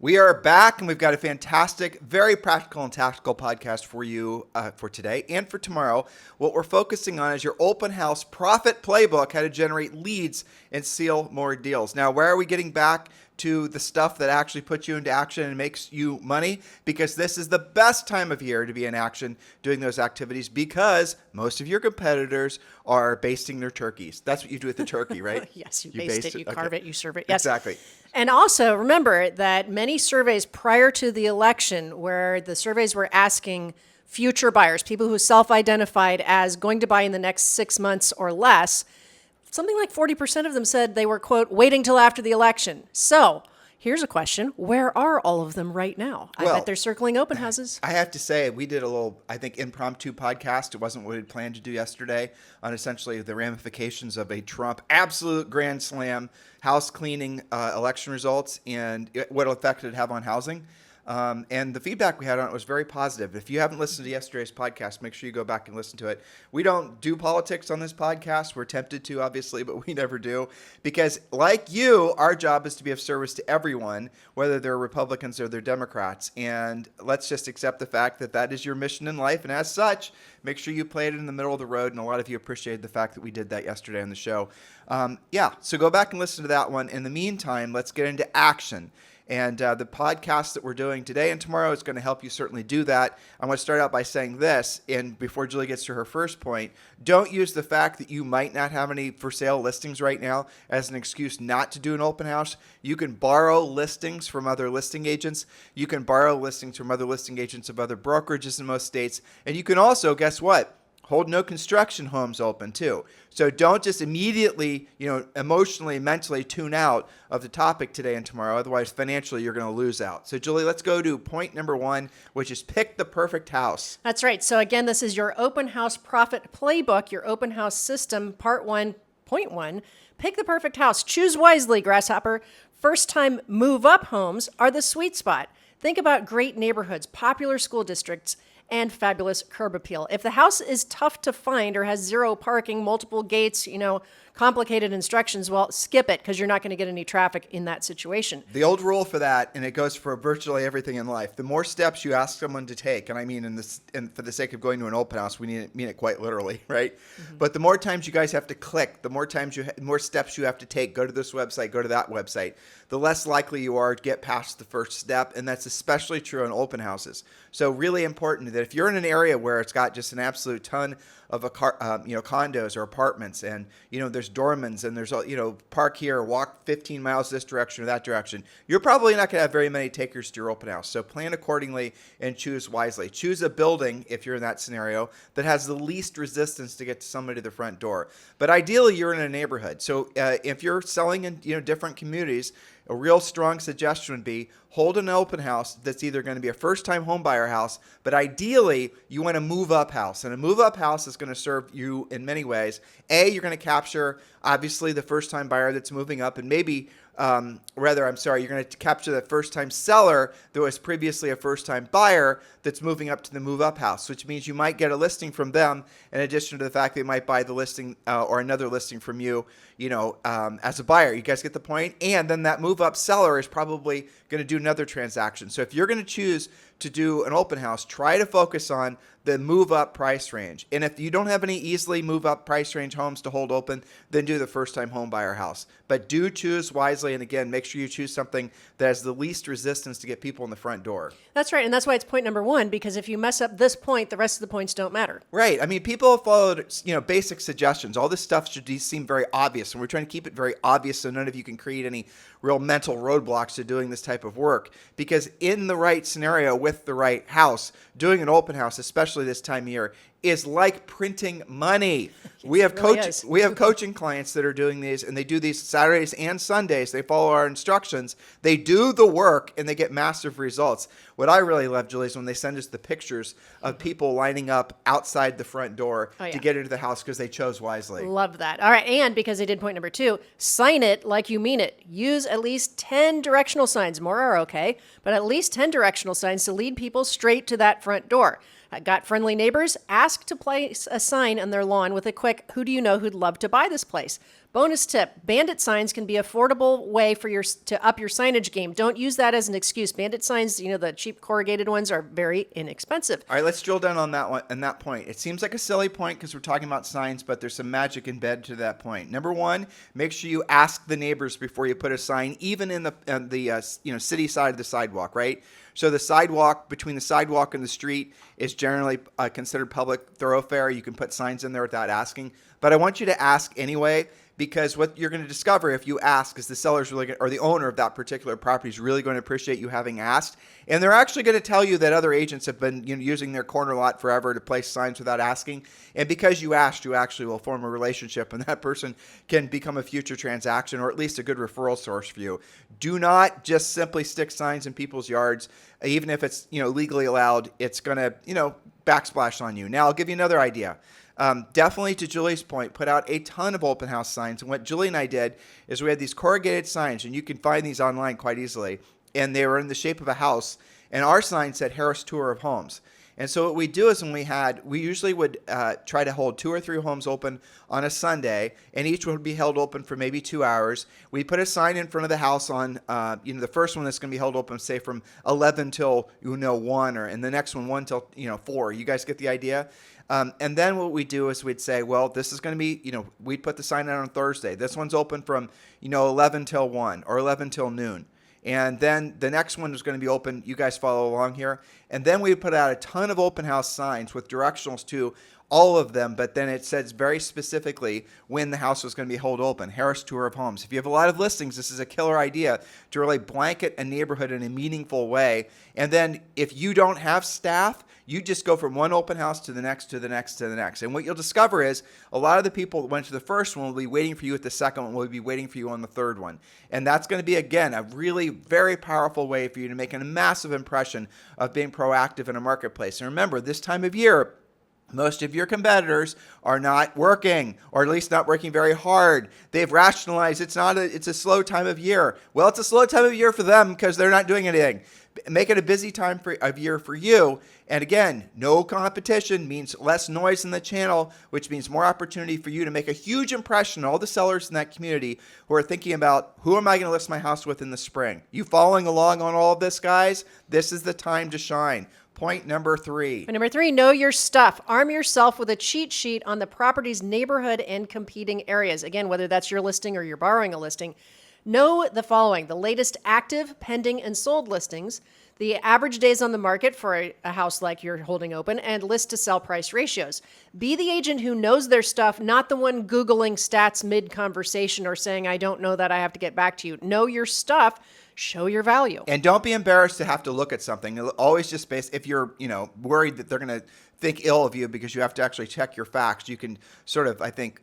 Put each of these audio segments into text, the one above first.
We are back, and we've got a fantastic, very practical and tactical podcast for you for today and for tomorrow. What we're focusing on is your open house profit playbook, how to generate leads and seal more deals. Now, where are we getting back to the stuff that actually puts you into action and makes you money? Because this is the best time of year to be in action doing those activities, because most of your competitors are basting their turkeys. That's what you do with the turkey, right? Yes, you baste it, you carve it, you serve it. Yes. Exactly. And also remember that many surveys prior to the election, where the surveys were asking future buyers, people who self-identified as going to buy in the next 6 months or less, something like 40% of them said they were, quote, waiting till after the election. So here's a question. Where are all of them right now? I bet they're circling open houses. I have to say, we did a little, I think, impromptu podcast. It wasn't what we had planned to do yesterday, on essentially the ramifications of a Trump absolute grand slam house cleaning election results and what effect it would have on housing. And the feedback we had on it was very positive. If you haven't listened to yesterday's podcast, make sure you go back and listen to it. We don't do politics on this podcast. We're tempted to, obviously, but we never do. Because like you, our job is to be of service to everyone, whether they're Republicans or they're Democrats. And let's just accept the fact that that is your mission in life. And as such, make sure you play it in the middle of the road. And a lot of you appreciated the fact that we did that yesterday on the show. So go back and listen to that one. In the meantime, let's get into action. And the podcast that we're doing today and tomorrow is going to help you certainly do that. I want to start out by saying this, and before Julie gets to her first point, don't use the fact that you might not have any for sale listings right now as an excuse not to do an open house. You can borrow listings from other listing agents. You can borrow listings from other listing agents of other brokerages in most states. And you can also, guess what? Hold no construction homes open too. So don't just immediately, emotionally, mentally tune out of the topic today and tomorrow. Otherwise, financially, you're going to lose out. So Julie, let's go to point number 1, which is pick the perfect house. That's right. So again, this is your open house profit playbook, your open house system, part 1, point 1. Pick the perfect house. Choose wisely, grasshopper. First-time move-up homes are the sweet spot. Think about great neighborhoods, popular school districts, and fabulous curb appeal. If the house is tough to find or has zero parking, multiple gates, complicated instructions, well, skip it, because you're not going to get any traffic in that situation. The old rule for that, and it goes for virtually everything in life, the more steps you ask someone to take, and I mean, and for the sake of going to an open house, we mean it quite literally, right? Mm-hmm. But the more times you guys have to click, the more steps you have to take, go to this website, go to that website, the less likely you are to get past the first step, and that's especially true in open houses. So really important that if you're in an area where it's got just an absolute ton of condos or apartments, and there's doormans, and there's park here, walk 15 miles this direction or that direction, you're probably not going to have very many takers to your open house. So plan accordingly and choose wisely. Choose a building, if you're in that scenario, that has the least resistance to get to somebody to the front door. But ideally, you're in a neighborhood. So if you're selling in different communities, a real strong suggestion would be hold an open house that's either going to be a first-time home buyer house, but ideally you want a move-up house. And a move-up house is going to serve you in many ways. You're going to capture, obviously, the first-time buyer that's moving up, and maybe you're going to capture that first-time seller that was previously a first-time buyer that's moving up to the move-up house, which means you might get a listing from them in addition to the fact they might buy the listing or another listing from you, as a buyer. You guys get the point? And then that move-up seller is probably going to do another transaction. So if you're going to choose to do an open house, try to focus on the move-up price range. And if you don't have any easily move-up price range homes to hold open, then do the first-time home buyer house. But do choose wisely, and again, make sure you choose something that has the least resistance to get people in the front door. That's right, and that's why it's point number 1, because if you mess up this point, the rest of the points don't matter. Right. I mean, people have followed, basic suggestions. All this stuff should seem very obvious, and we're trying to keep it very obvious so none of you can create any real mental roadblocks to doing this type of work. Because in the right scenario with the right house, doing an open house, especially this time of year, is like printing money. We have coaching clients that are doing these, and they do these Saturdays and Sundays. They follow our instructions. They do the work, and they get massive results. What I really love, Julie, is when they send us the pictures of people lining up outside the front door to get into the house because they chose wisely. Love that. All right, and because they did point number 2, sign it like you mean it. Use at least 10 directional signs. More are okay, but at least 10 directional signs to lead people straight to that front door. Got friendly neighbors? Ask to place a sign on their lawn with a quick, who do you know who'd love to buy this place? Bonus tip, bandit signs can be an affordable way to up your signage game. Don't use that as an excuse. Bandit signs, the cheap corrugated ones are very inexpensive. All right, let's drill down on that one and that point. It seems like a silly point because we're talking about signs, but there's some magic embedded to that point. Number one, make sure you ask the neighbors before you put a sign, even in the city side of the sidewalk, right? So the sidewalk, between the sidewalk and the street, is generally considered public thoroughfare. You can put signs in there without asking, but I want you to ask anyway, because what you're going to discover if you ask is the seller's really or the owner of that particular property is really going to appreciate you having asked, and they're actually going to tell you that other agents have been using their corner lot forever to place signs without asking, and because you asked, you actually will form a relationship, and that person can become a future transaction or at least a good referral source for you. Do not just simply stick signs in people's yards, even if it's legally allowed. It's going to backsplash on you. Now I'll give you another idea. Definitely, to Julie's point, put out a ton of open house signs. And what Julie and I did is we had these corrugated signs, and you can find these online quite easily. And they were in the shape of a house. And our sign said Harris Tour of Homes. And so what we do is we usually would try to hold 2 or 3 homes open on a Sunday, and each one would be held open for maybe 2 hours. We put a sign in front of the house on, the first one that's going to be held open, say from 11 till 1, and the next one 1 till 4. You guys get the idea? And then what we do is we'd say, well, this is going to be, we'd put the sign out on Thursday. This one's open from, 11 till 1 or 11 till noon. And then the next one is going to be open. You guys follow along here. And then we put out a ton of open house signs with directionals to all of them, but then it says very specifically when the house was going to be held open. Harris Tour of Homes. If you have a lot of listings, this is a killer idea to really blanket a neighborhood in a meaningful way. And then if you don't have staff, you just go from one open house to the next, to the next, to the next. And what you'll discover is a lot of the people that went to the first one will be waiting for you at the second one, will be waiting for you on the third one. And that's going to be, again, a really very powerful way for you to make a massive impression of being proactive in a marketplace. And remember, this time of year, most of your competitors are not working, or at least not working very hard. They've rationalized it's a slow time of year. Well, it's a slow time of year for them because they're not doing anything. Make it a busy time of year for you. And again, no competition means less noise in the channel, which means more opportunity for you to make a huge impression on all the sellers in that community who are thinking about, who am I going to list my house with in the spring? You following along on all of this, guys? This is the time to shine. Point number 3. Point number 3, know your stuff. Arm yourself with a cheat sheet on the property's neighborhood and competing areas. Again, whether that's your listing or you're borrowing a listing. Know the following: the latest active, pending, and sold listings, the average days on the market for a house like you're holding open, and list to sell price ratios. Be the agent who knows their stuff, not the one Googling stats mid-conversation or saying, I don't know that, I have to get back to you. Know your stuff. Show your value. And don't be embarrassed to have to look at something. Always just if you're, worried that they're going to think ill of you because you have to actually check your facts, you can sort of, I think,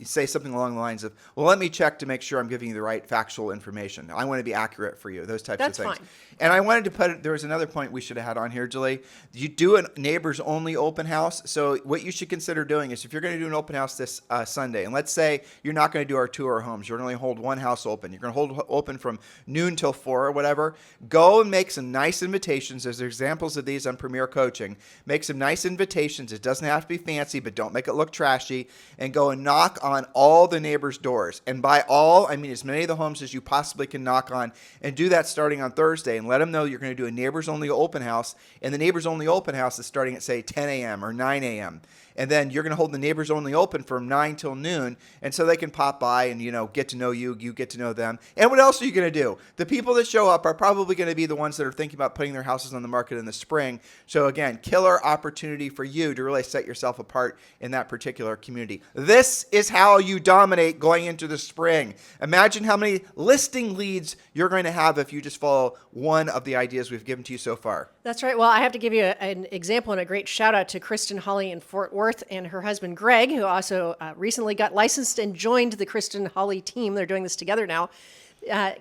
say something along the lines of, well, let me check to make sure I'm giving you the right factual information. I want to be accurate for you, those types of things. That's fine. And I wanted to there was another point we should have had on here, Julie. You do a neighbors only open house. So what you should consider doing is if you're going to do an open house this Sunday, and let's say you're not going to do our tour homes, you're going to only hold one house open. You're going to hold open from noon till 4 or whatever. Go and make some nice invitations. There's examples of these on Premier Coaching. Make some nice invitations. It doesn't have to be fancy, but don't make it look trashy. And go and knock on all the neighbors' doors. And by all, I mean as many of the homes as you possibly can knock on. And do that starting on Thursday. And let them know you're going to do a neighbors-only open house. And the neighbors-only open house is starting at, say, 10 a.m. or 9 a.m. And then you're going to hold the neighbors only open from 9 till noon. And so they can pop by and, get to know you. You get to know them. And what else are you going to do? The people that show up are probably going to be the ones that are thinking about putting their houses on the market in the spring. So again, killer opportunity for you to really set yourself apart in that particular community. This is how you dominate going into the spring. Imagine how many listing leads you're going to have if you just follow one of the ideas we've given to you so far. That's right. Well, I have to give you an example and a great shout out to Kristen Holly in Fort Worth and her husband Greg, who also recently got licensed and joined the Kristen Holly team. They're doing this together now.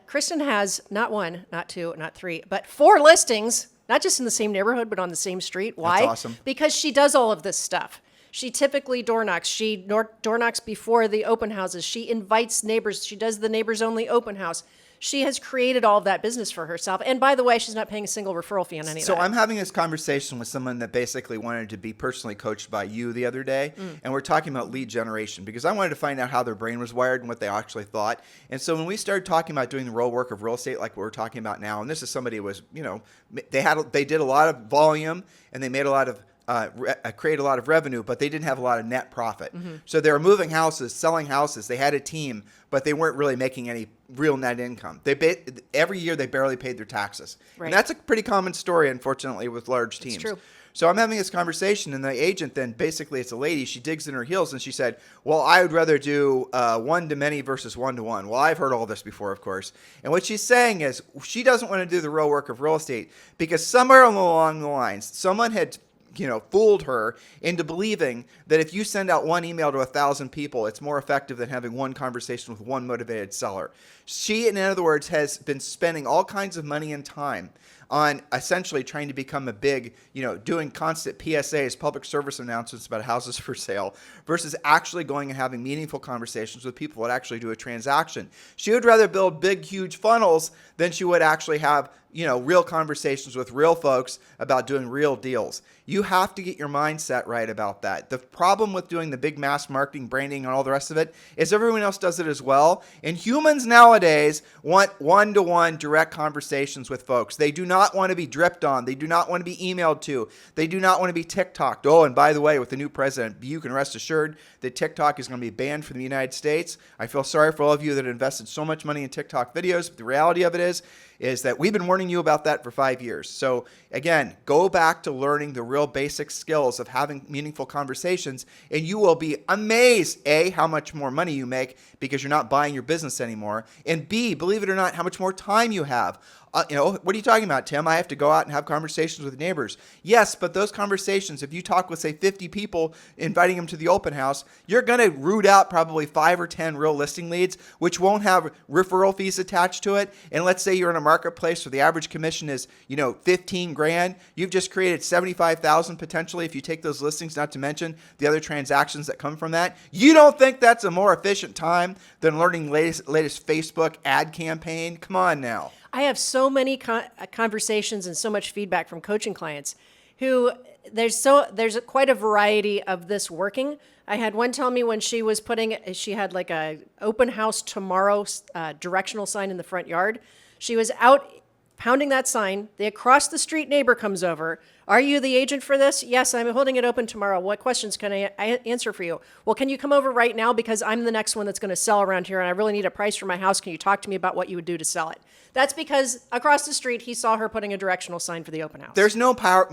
Kristen has not 1, not 2, not 3, but 4 listings, not just in the same neighborhood, but on the same street. Why? That's awesome. Because she does all of this stuff. She typically door knocks. She door knocks before the open houses. She invites neighbors. She does the neighbors only open house. she has created all of that business for herself. And by the way, she's not paying a single referral fee on any of So that. I'm having this conversation with someone that basically wanted to be personally coached by you the other day, and we're talking about lead generation because I wanted to find out how their brain was wired and what they actually thought. And so when we started talking about doing the real work of real estate, like what we're talking about now, and this is somebody who was, they did a lot of volume and they made a lot of create a lot of revenue, but they didn't have a lot of net profit. So they were moving houses, selling houses. They had a team, but they weren't really making any real net income. Every year they barely paid their taxes. Right. And that's a pretty common story, unfortunately, with large teams. It's true. So I'm having this conversation, and the agent then, basically it's a lady, she digs in her heels, and she said, well, I would rather do one-to-many versus one-to-one. Well, I've heard all this before, of course. And what she's saying is she doesn't want to do the real work of real estate because somewhere along the lines, someone had fooled her into believing that if you send out one email to 1,000 people, it's more effective than having one conversation with one motivated seller. She, in other words, has been spending all kinds of money and time on essentially trying to become a big, doing constant PSAs, public service announcements about houses for sale, versus actually going and having meaningful conversations with people that actually do a transaction. She would rather build big, huge funnels than she would actually have, real conversations with real folks about doing real deals. You have to get your mindset right about that. The problem with doing the big mass marketing, branding, and all the rest of it is everyone else does it as well. And humans nowadays want one-to-one direct conversations with folks. They do not want to be dripped on. They do not want to be emailed to. They do not want to be TikToked. Oh, and by the way, with the new president, you can rest assured that TikTok is going to be banned from the United States. I feel sorry for all of you that invested so much money in TikTok videos. But the reality of it is that we've been warning you about that for 5 years. So again, go back to learning the real basic skills of having meaningful conversations, and you will be amazed, A, how much more money you make because you're not buying your business anymore, and B, believe it or not, how much more time you have. What are you talking about, Tim? I have to go out and have conversations with neighbors. Yes, but those conversations, if you talk with, say, 50 people, inviting them to the open house, you're going to root out probably 5 or 10 real listing leads, which won't have referral fees attached to it. And let's say you're in a marketplace where the average commission is, 15 grand. You've just created 75,000 potentially if you take those listings, not to mention the other transactions that come from that. You don't think that's a more efficient time than learning latest Facebook ad campaign? Come on now. I have so many conversations and so much feedback from coaching clients who there's quite a variety of this working. I had one tell me when she had like a open house tomorrow directional sign in the front yard. She was out pounding that sign. The across the street neighbor comes over. Are you the agent for this? Yes, I'm holding it open tomorrow. What questions can I answer for you? Well, can you come over right now because I'm the next one that's going to sell around here and I really need a price for my house. Can you talk to me about what you would do to sell it? That's because across the street, he saw her putting a directional sign for the open house. There's no power,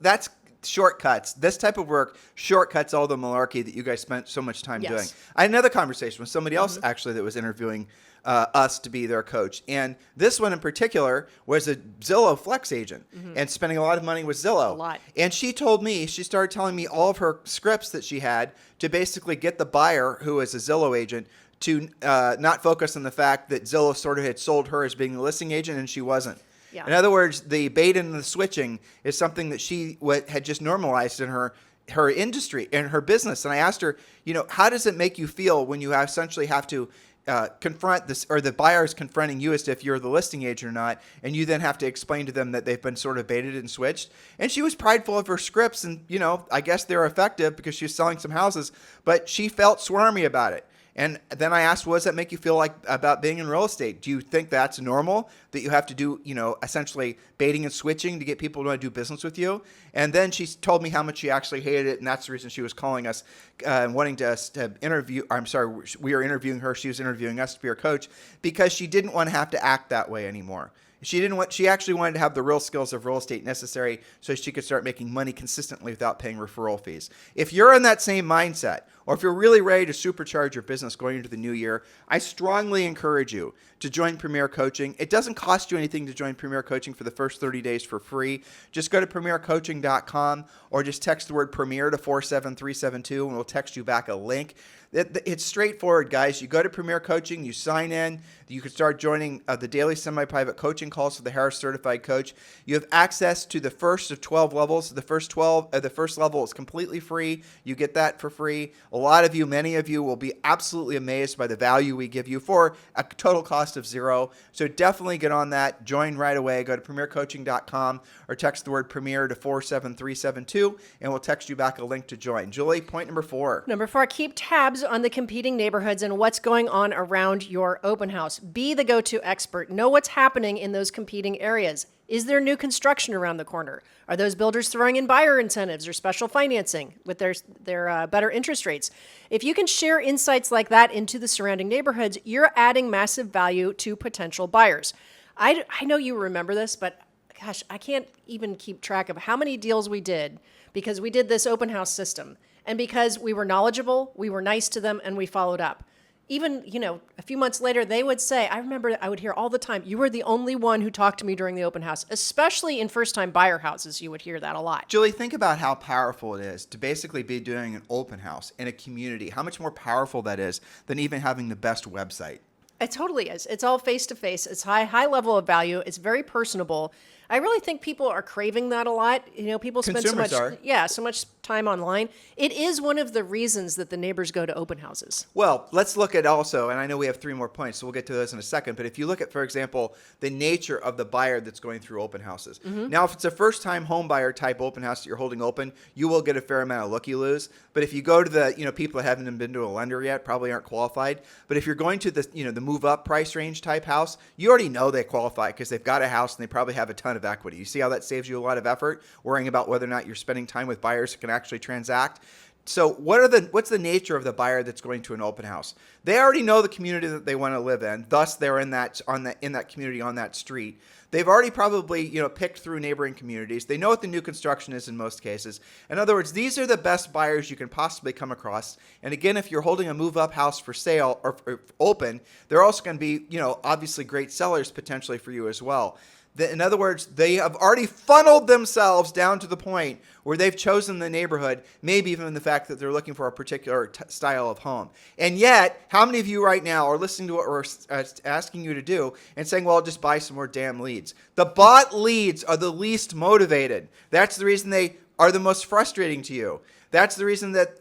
that's shortcuts. This type of work shortcuts all the malarkey that you guys spent so much time doing. I had another conversation with somebody else actually that was interviewing us to be their coach. And this one in particular was a Zillow Flex agent and spending a lot of money with Zillow. A lot. And she started telling me all of her scripts that she had to basically get the buyer, who is a Zillow agent, to not focus on the fact that Zillow sort of had sold her as being a listing agent and she wasn't. Yeah. In other words, the bait and the switching is something that she had just normalized in her industry, in her business. And I asked her, how does it make you feel when you essentially have to confront this, or the buyer is confronting you as to if you're the listing agent or not, and you then have to explain to them that they've been sort of baited and switched? And she was prideful of her scripts, and I guess they're effective because she was selling some houses, but she felt swarmy about it. And then I asked, what does that make you feel like about being in real estate? Do you think that's normal, that you have to do, essentially baiting and switching to get people to want to do business with you? And then she told me how much she actually hated it, and that's the reason she was calling us and wanting us to interview. I'm sorry, we were interviewing her. She was interviewing us to be her coach because she didn't want to have to act that way anymore. She actually wanted to have the real skills of real estate necessary so she could start making money consistently without paying referral fees. If you're in that same mindset, or if you're really ready to supercharge your business going into the new year, I strongly encourage you to join Premier Coaching. It doesn't cost you anything to join Premier Coaching for the first 30 days for free. Just go to premiercoaching.com or just text the word Premier to 47372 and we'll text you back a link. It's straightforward, guys. You go to Premier Coaching, you sign in, you can start joining the daily semi-private coaching calls for the Harris Certified Coach. You have access to the first of 12 levels. The first level is completely free. You get that for free. A lot of you, many of you will be absolutely amazed by the value we give you for a total cost of zero. So definitely get on that. Join right away. Go to premiercoaching.com or text the word Premier to 47372 and we'll text you back a link to join. Julie, point number 4. Number 4, keep tabs on the competing neighborhoods and what's going on around your open house. Be the go-to expert. Know what's happening in those competing areas. Is there new construction around the corner? Are those builders throwing in buyer incentives or special financing with their better interest rates? If you can share insights like that into the surrounding neighborhoods, you're adding massive value to potential buyers. I know you remember this, but gosh, I can't even keep track of how many deals we did because we did this open house system. And because we were knowledgeable, we were nice to them, and we followed up. Even, a few months later, they would say, I remember I would hear all the time, you were the only one who talked to me during the open house, especially in first-time buyer houses. You would hear that a lot. Julie, think about how powerful it is to basically be doing an open house in a community. How much more powerful that is than even having the best website. It totally is. It's all face-to-face. It's high level of value. It's very personable. I really think people are craving that a lot. People spend Consumers so much time online. It is one of the reasons that the neighbors go to open houses. Well, let's look at also, and I know we have 3 more points, so we'll get to those in a second, but if you look at, for example, the nature of the buyer that's going through open houses. Mm-hmm. Now, if it's a first-time home buyer type open house that you're holding open, you will get a fair amount of looky-loos. But if you go to the, people that haven't even been to a lender yet, probably aren't qualified. But if you're going to the, the move-up price range type house, you already know they qualify because they've got a house and they probably have a ton of equity. You see how that saves you a lot of effort, worrying about whether or not you're spending time with buyers who can actually transact. So what's the nature of the buyer that's going to an open house? They already know the community that they want to live in. Thus, they're in that community on that street. They've already probably picked through neighboring communities. They know what the new construction is in most cases. In other words, these are the best buyers you can possibly come across. And again, if you're holding a move-up house for sale or open, they're also going to be obviously great sellers potentially for you as well. In other words, they have already funneled themselves down to the point where they've chosen the neighborhood, maybe even the fact that they're looking for a particular style of home. And yet, how many of you right now are listening to what we're asking you to do and saying, well, I'll just buy some more damn leads? The bought leads are the least motivated. That's the reason they are the most frustrating to you. That's the reason that,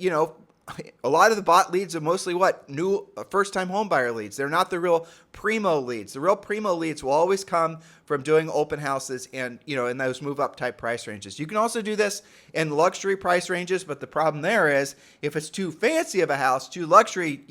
a lot of the bot leads are mostly new first-time home buyer leads. They're not the real primo leads. The real primo leads will always come from doing open houses and, in those move-up type price ranges. You can also do this in luxury price ranges, but the problem there is if it's too fancy of a house, too luxury,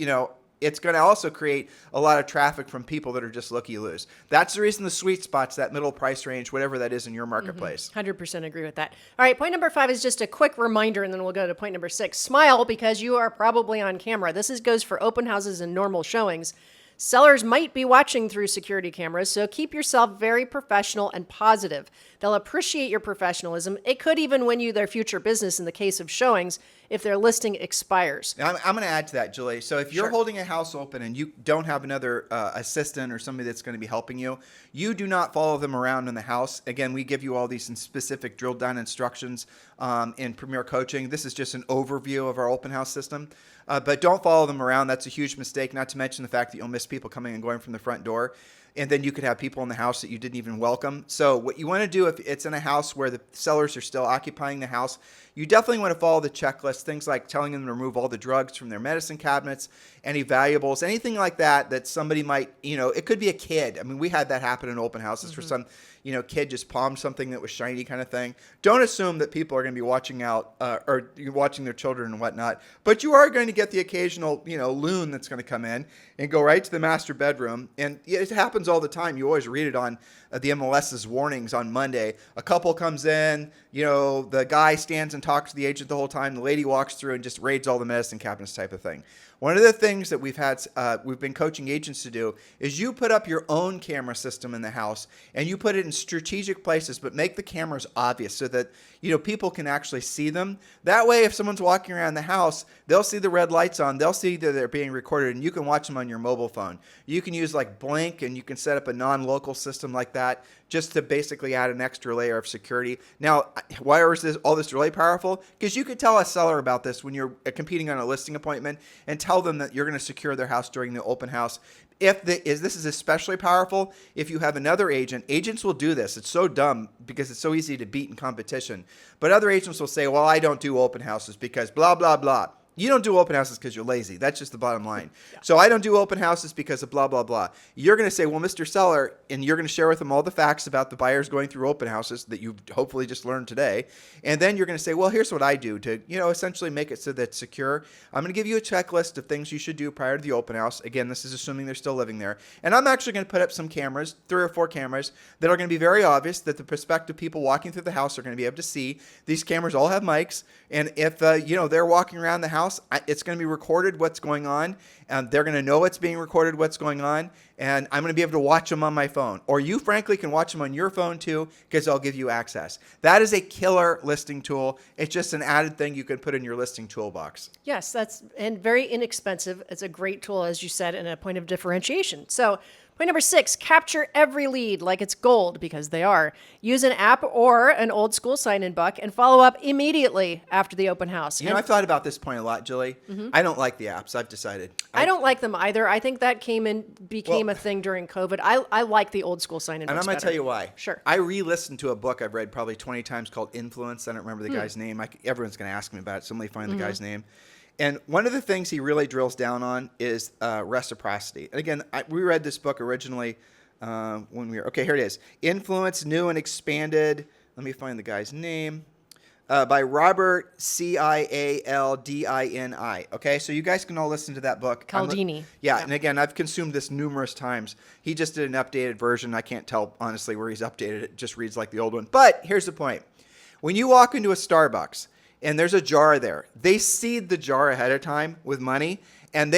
it's going to also create a lot of traffic from people that are just looky-loos. That's the reason the sweet spot's that middle price range, whatever that is in your marketplace. 100% agree with that. All right, point number 5 is just a quick reminder, and then we'll go to point number 6. Smile because you are probably on camera. This goes for open houses and normal showings. Sellers might be watching through security cameras, so keep yourself very professional and positive. They'll appreciate your professionalism. It could even win you their future business in the case of showings if their listing expires. Now, I'm going to add to that, Julie. So if you're holding a house open and you don't have another assistant or somebody that's going to be helping you, you do not follow them around in the house. Again, we give you all these specific drilled down instructions in Premier Coaching. This is just an overview of our open house system. But don't follow them around. That's a huge mistake, not to mention the fact that you'll miss people coming and going from the front door. And then you could have people in the house that you didn't even welcome. So what you want to do if it's in a house where the sellers are still occupying the house, you definitely want to follow the checklist, things like telling them to remove all the drugs from their medicine cabinets, any valuables, anything like that somebody might, it could be a kid. I mean, we had that happen in open houses for some, kid just palmed something that was shiny kind of thing. Don't assume that people are going to be watching out or watching their children and whatnot, but you are going to get the occasional, loon that's going to come in and go right to the master bedroom. And it happens all the time. You always read it on the MLS's warnings on Monday. A couple comes in, the guy stands and talks to the agent the whole time. The lady walks through and just raids all the medicine cabinets type of thing. One of the things that we've been coaching agents to do is you put up your own camera system in the house and you put it in strategic places, but make the cameras obvious so that, people can actually see them. That way, if someone's walking around the house, they'll see the red lights on, they'll see that they're being recorded, and you can watch them on your mobile phone. You can use like Blink, and you can set up a non-local system like that just to basically add an extra layer of security. Now, why is all this really powerful? Because you could tell a seller about this when you're competing on a listing appointment and tell them that you're going to secure their house during the open house. This is especially powerful if you have another agent. Agents will do this. It's so dumb because it's so easy to beat in competition. But other agents will say, well, I don't do open houses because blah, blah, blah. You don't do open houses because you're lazy. That's just the bottom line. So I don't do open houses because of blah, blah, blah. You're going to say, well, Mr. Seller, and you're going to share with them all the facts about the buyers going through open houses that you've hopefully just learned today. And then you're going to say, well, here's what I do to, essentially make it so that it's secure. I'm going to give you a checklist of things you should do prior to the open house. Again, this is assuming they're still living there. And I'm actually going to put up some cameras, 3 or 4 cameras, that are going to be very obvious that the prospective people walking through the house are going to be able to see. These cameras all have mics. And if, they're walking around the house, it's going to be recorded what's going on, and they're going to know it's being recorded what's going on, and I'm going to be able to watch them on my phone. Or you, frankly, can watch them on your phone too, because I'll give you access. That is a killer listing tool. It's just an added thing you can put in your listing toolbox. Yes, and very inexpensive. It's a great tool, as you said, and a point of differentiation. So point number 6, capture every lead like it's gold, because they are. Use an app or an old school sign-in book and follow up immediately after the open house. I've thought about this point a lot, Julie. I don't like the apps. I've decided. I don't like them either. I think that became a thing during COVID. I like the old school sign-in books. And I'm going to tell you why. Sure. I re-listened to a book I've read probably 20 times called Influence. I don't remember the guy's name. Everyone's going to ask me about it, so let me find the guy's name. And one of the things he really drills down on is reciprocity. And again, we read this book originally when we were, okay, here it is. Influence, New and Expanded. Let me find the guy's name. By Robert Cialdini. Okay, so you guys can all listen to that book. Cialdini. Yeah, and again, I've consumed this numerous times. He just did an updated version. I can't tell, honestly, where he's updated it. It just reads like the old one. But here's the point. When you walk into a Starbucks, and there's a jar there, they seed the jar ahead of time with money, and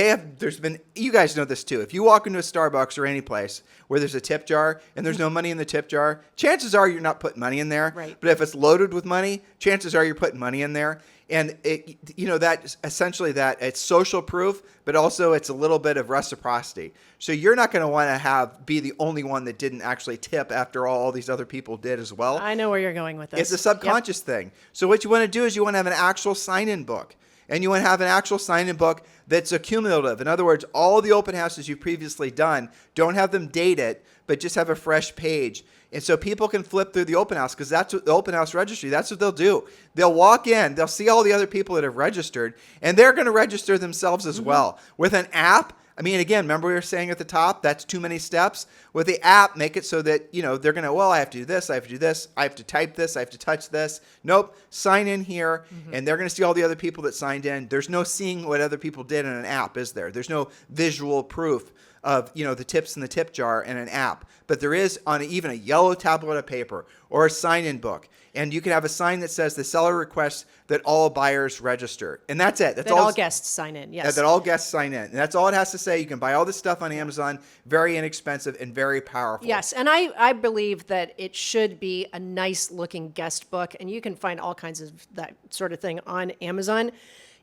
you guys know this too. If you walk into a Starbucks or any place where there's a tip jar and there's no money in the tip jar, chances are you're not putting money in there. Right. But if it's loaded with money, chances are you're putting money in there. And that essentially that it's social proof, but also it's a little bit of reciprocity. So you're not going to want to be the only one that didn't actually tip after all these other people did as well. I know where you're going with this. It's a subconscious thing. So what you want to do is you want to have an actual sign-in book. And you want to have an actual sign-in book that's accumulative. In other words, all the open houses you've previously done, don't have them dated, but just have a fresh page. And so people can flip through the open house, because that's what the open house registry, that's what they'll do. They'll walk in, they'll see all the other people that have registered, and they're going to register themselves as well. With an app, again, remember we were saying at the top, that's too many steps. With the app, make it so that, they're going to, I have to do this, I have to do this, I have to type this, I have to touch this. Nope, sign in here, and they're going to see all the other people that signed in. There's no seeing what other people did in an app, is there? There's no visual proof of, the tips in the tip jar in an app. But there is on even a yellow tablet of paper or a sign-in book. And you can have a sign that says the seller requests that all buyers register. And that's it. That's all guests sign in, yes. That all guests sign in. And that's all it has to say. You can buy all this stuff on Amazon. Very inexpensive and very powerful. Yes, and I believe that it should be a nice-looking guest book. And you can find all kinds of that sort of thing on Amazon.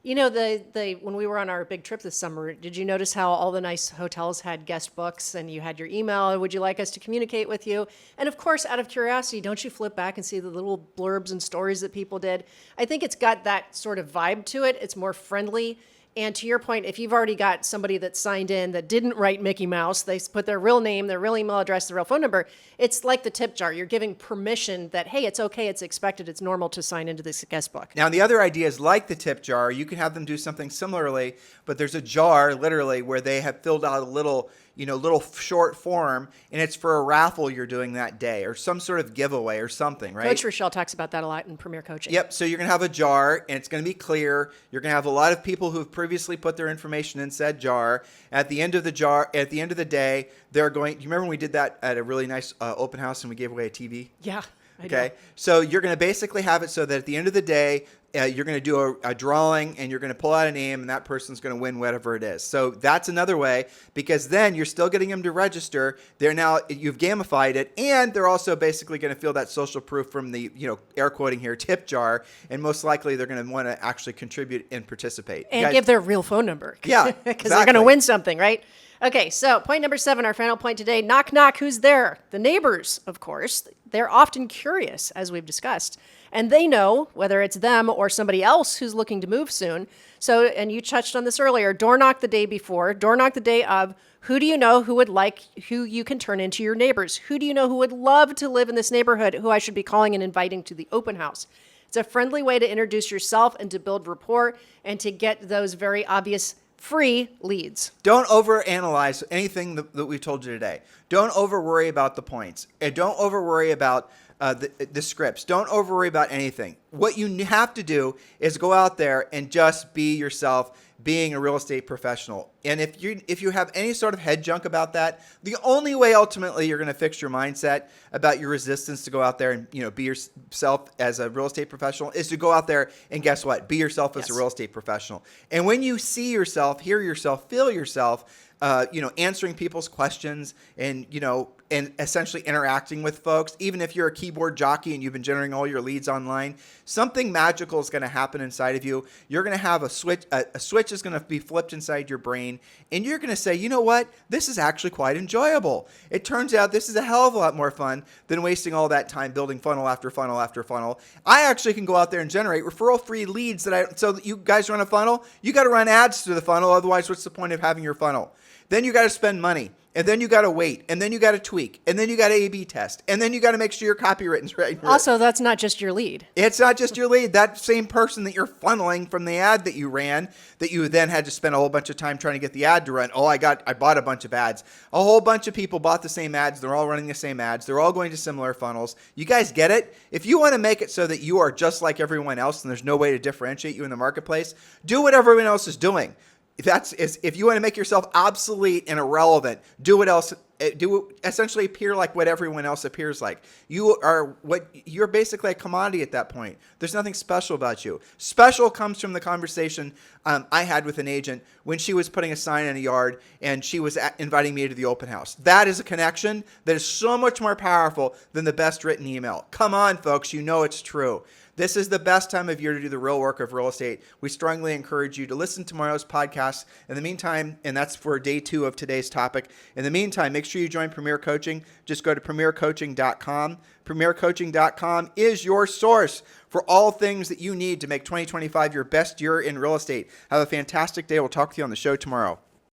When we were on our big trip this summer, did you notice how all the nice hotels had guest books, and you had your email? Would you like us to communicate with you? And of course, out of curiosity, don't you flip back and see the little blurbs and stories that people did? I think it's got that sort of vibe to it. It's more friendly. And to your point, if you've already got somebody that signed in that didn't write Mickey Mouse, they put their real name, their real email address, their real phone number, it's like the tip jar. You're giving permission that, hey, it's okay, it's expected, it's normal to sign into this guest book. Now, the other idea is like the tip jar. You can have them do something similarly, but there's a jar, literally, where they have filled out a little short form, and it's for a raffle you're doing that day or some sort of giveaway or something, right? Coach Rochelle talks about that a lot in Premier Coaching. Yep. So you're going to have a jar, and it's going to be clear. You're going to have a lot of people who have previously put their information in said jar. At the end of the day, they're going. Do you remember when we did that at a really nice open house and we gave away a TV? Yeah. Okay. So you're going to basically have it so that at the end of the day, you're going to do a drawing, and you're going to pull out a name, and that person's going to win whatever it is. So that's another way, because then you're still getting them to register. You've gamified it, and they're also basically going to feel that social proof from the, air quoting here, tip jar, and most likely they're going to want to actually contribute and participate. And give their real phone number. Yeah, because they're going to win something, right? Okay, so point number 7, our final point today, knock, knock, who's there? The neighbors, of course. They're often curious, as we've discussed, and they know whether it's them or somebody else who's looking to move soon. So, and you touched on this earlier, door knock the day before, door knock the day of. Who do you know who you can turn into your neighbors? Who do you know who would love to live in this neighborhood, who I should be calling and inviting to the open house? It's a friendly way to introduce yourself and to build rapport and to get those very obvious free leads. Don't overanalyze anything that we've told you today. Don't over worry about the points. And don't over worry about the scripts. Don't over worry about anything. What you have to do is go out there and just be yourself, being a real estate professional. And if you have any sort of head junk about that, the only way ultimately you're going to fix your mindset about your resistance to go out there and be yourself as a real estate professional is to go out there and guess what? Be yourself as a real estate professional. And when you see yourself, hear yourself, feel yourself, answering people's questions and essentially interacting with folks, even if you're a keyboard jockey and you've been generating all your leads online, something magical is going to happen inside of you. You're going to have a switch is going to be flipped inside your brain, and you're going to say, you know what? This is actually quite enjoyable. It turns out this is a hell of a lot more fun than wasting all that time building funnel after funnel after funnel. I actually can go out there and generate referral-free leads so that you guys run a funnel. You got to run ads through the funnel. Otherwise, what's the point of having your funnel? Then you got to spend money, and then you got to wait, and then you got to tweak, and then you got to A/B test, and then you got to make sure your copywritten's right. Also, that's not just your lead. It's not just your lead. That same person that you're funneling from the ad that you ran, that you then had to spend a whole bunch of time trying to get the ad to run. Oh, I bought a bunch of ads. A whole bunch of people bought the same ads. They're all running the same ads. They're all going to similar funnels. You guys get it? If you want to make it so that you are just like everyone else and there's no way to differentiate you in the marketplace, do what everyone else is doing. If you want to make yourself obsolete and irrelevant, essentially appear like what everyone else appears like. You're basically a commodity at that point. There's nothing special about you. Special comes from the conversation I had with an agent when she was putting a sign in a yard and she was inviting me to the open house. That is a connection that is so much more powerful than the best written email. Come on, folks, you know it's true. This is the best time of year to do the real work of real estate. We strongly encourage you to listen to tomorrow's podcast. In the meantime, and that's for day 2 of today's topic. In the meantime, make sure you join Premier Coaching. Just go to premiercoaching.com. Premiercoaching.com is your source for all things that you need to make 2025 your best year in real estate. Have a fantastic day. We'll talk to you on the show tomorrow.